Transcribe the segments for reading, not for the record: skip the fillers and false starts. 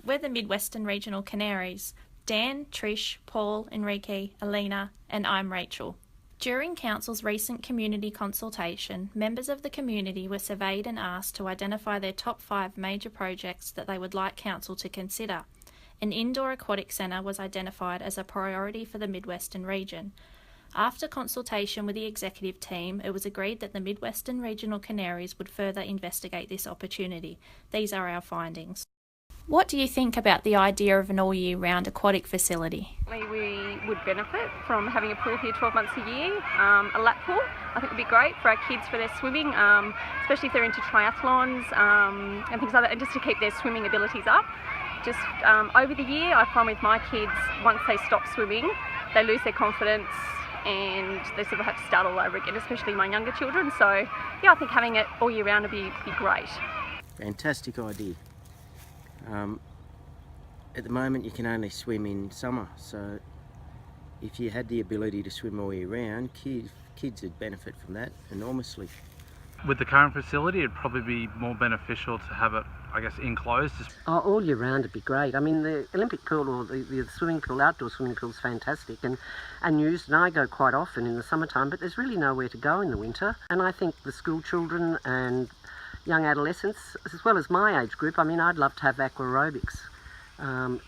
We're the Midwestern Regional Canaries. Dan, Trish, Paul, Enrique, Alina, and I'm Rachel. During Council's recent community consultation, members of the community were surveyed and asked to identify their top 5 major projects that they would like Council to consider. An Indoor Aquatic Center was identified as a priority for the Midwestern region. After consultation with the executive team, it was agreed that the Midwestern Regional Canaries would further investigate this opportunity. These are our findings. What do you think about the idea of an all-year-round aquatic facility? We would benefit from having a pool here 12 months a year, a lap pool. I think would be great for our kids for their swimming, especially if they're into triathlons and things like that, and just to keep their swimming abilities up. Just over the year, I find with my kids, once they stop swimming, they lose their confidence and they sort of have to start all over again, especially my younger children. So yeah, I think having it all year round would be great. Fantastic idea. At the moment you can only swim in summer, so if you had the ability to swim all year round, kids would benefit from that enormously. With the current facility, it'd probably be more beneficial to have it, I guess, enclosed. Oh, all year round would be great. I mean, the Olympic pool or the swimming pool, outdoor swimming pool is fantastic and used, and I go quite often in the summertime, but there's really nowhere to go in the winter. And I think the school children and young adolescents, as well as my age group, I mean, I'd love to have aqua aerobics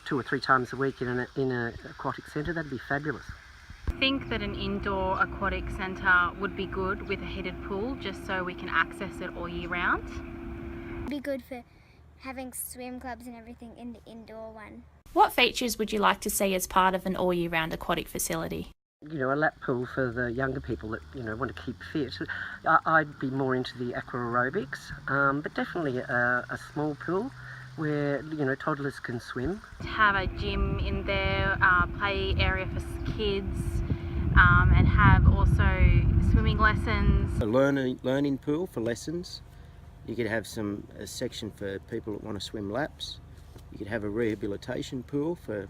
2 or 3 times a week in an aquatic centre. That'd be fabulous. I think that an indoor aquatic centre would be good with a heated pool, just so we can access it all year round. It'd be good for having swim clubs and everything in the indoor one. What features would you like to see as part of an all-year-round aquatic facility? You know, a lap pool for the younger people that, you know, want to keep fit. I'd be more into the aqua aerobics, but definitely a small pool where, you know, toddlers can swim. To have a gym in there, play area for kids, and have also swimming lessons. A learning pool for lessons. You could have a section for people that want to swim laps. You could have a rehabilitation pool for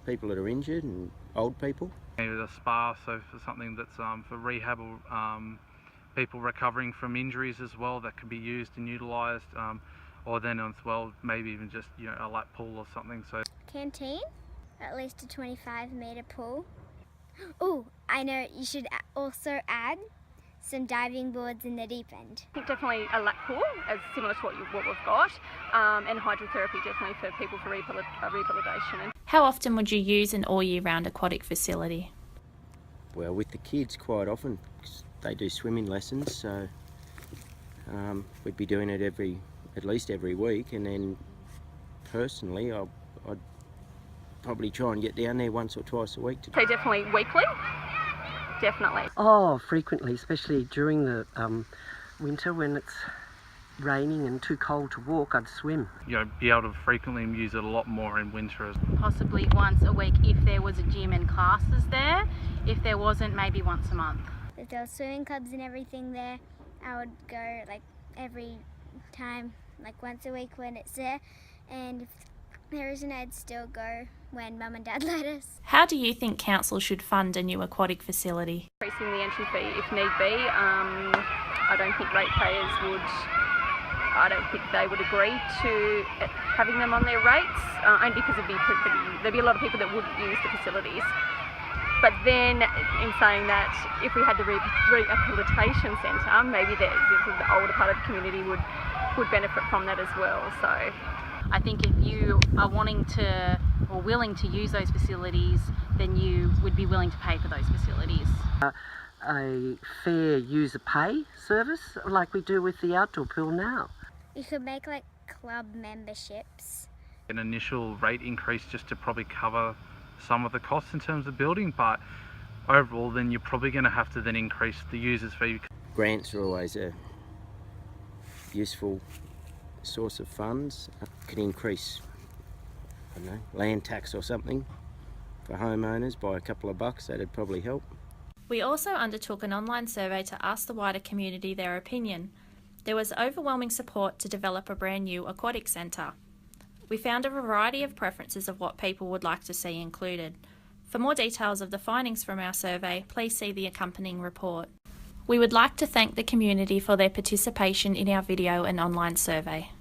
people that are injured and old people. Maybe a spa, so for something that's for rehab or people recovering from injuries as well, that could be used and utilised, or then as well maybe even just, you know, a lap pool or something. So canteen, at least a 25-metre pool. Oh, I know, you should also add some diving boards in the deep end. I think definitely a lap pool, as similar to what we've got, and hydrotherapy definitely for people for rehabilitation. How often would you use an all-year-round aquatic facility? Well, with the kids quite often, 'cause they do swimming lessons, so we'd be doing it at least every week, and then personally I'd probably try and get down there once or twice a week. So definitely weekly, definitely. Oh, frequently, especially during the winter when it's raining and too cold to walk, I'd swim. You know, be able to frequently use it a lot more in winter. Possibly once a week if there was a gym and classes there. If there wasn't, maybe once a month. If there were swimming clubs and everything there, I would go like every time, like once a week when it's there. And if there isn't, I'd still go when Mum and Dad let us. How do you think Council should fund a new aquatic facility? Increasing the entry fee if need be. I don't think ratepayers would agree to having them on their rates, only because there'd be a lot of people that wouldn't use the facilities. But then, in saying that, if we had the rehabilitation centre, maybe the older part of the community would benefit from that as well. So I think if you are wanting to or willing to use those facilities, then you would be willing to pay for those facilities. A fair user pay service like we do with the outdoor pool now. You could make like club memberships. An initial rate increase just to probably cover some of the costs in terms of building, but overall then you're probably going to have to then increase the user's fee. Grants are always a useful source of funds. Could increase, I don't know, land tax or something for homeowners by a couple of bucks. That'd probably help. We also undertook an online survey to ask the wider community their opinion. There was overwhelming support to develop a brand new aquatic centre. We found a variety of preferences of what people would like to see included. For more details of the findings from our survey, please see the accompanying report. We would like to thank the community for their participation in our video and online survey.